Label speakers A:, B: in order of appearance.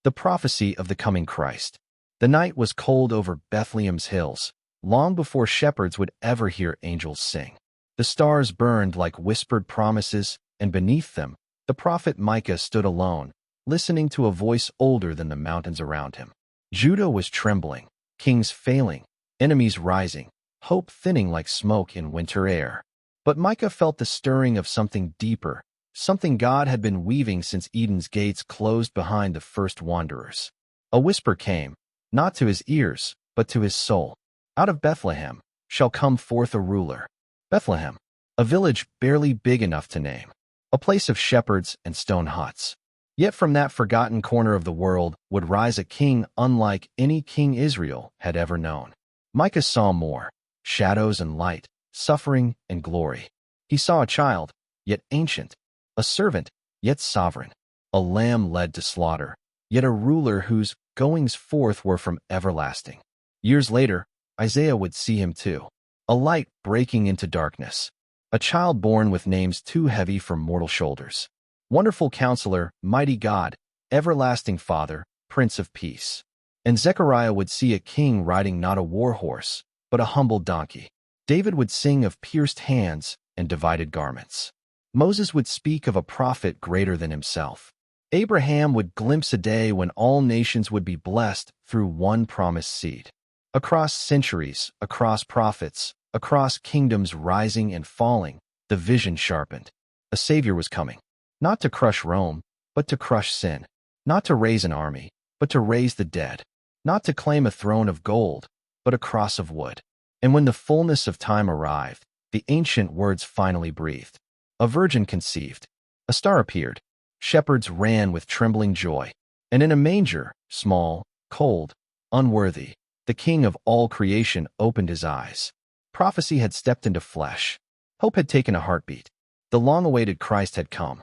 A: The prophecy of the coming Christ. The night was cold over Bethlehem's hills, long before shepherds would ever hear angels sing. The stars burned like whispered promises, and beneath them, the prophet Micah stood alone, listening to a voice older than the mountains around him. Judah was trembling, kings failing, enemies rising, hope thinning like smoke in winter air. But Micah felt the stirring of something deeper, something God had been weaving since Eden's gates closed behind the first wanderers. A whisper came, not to his ears, but to his soul. Out of Bethlehem shall come forth a ruler. Bethlehem, a village barely big enough to name, a place of shepherds and stone huts. Yet from that forgotten corner of the world would rise a king unlike any king Israel had ever known. Micah saw more, shadows and light, suffering and glory. He saw a child, yet ancient, a servant, yet sovereign, a lamb led to slaughter, yet a ruler whose goings forth were from everlasting. Years later, Isaiah would see him too, a light breaking into darkness, a child born with names too heavy for mortal shoulders. Wonderful Counselor, Mighty God, Everlasting Father, Prince of Peace. And Zechariah would see a king riding not a war horse, but a humble donkey. David would sing of pierced hands and divided garments. Moses would speak of a prophet greater than himself. Abraham would glimpse a day when all nations would be blessed through one promised seed. Across centuries, across prophets, across kingdoms rising and falling, the vision sharpened. A Savior was coming. Not to crush Rome, but to crush sin. Not to raise an army, but to raise the dead. Not to claim a throne of gold, but a cross of wood. And when the fullness of time arrived, the ancient words finally breathed. A virgin conceived. A star appeared. Shepherds ran with trembling joy. And in a manger, small, cold, unworthy, the King of all creation opened his eyes. Prophecy had stepped into flesh. Hope had taken a heartbeat. The long-awaited Christ had come.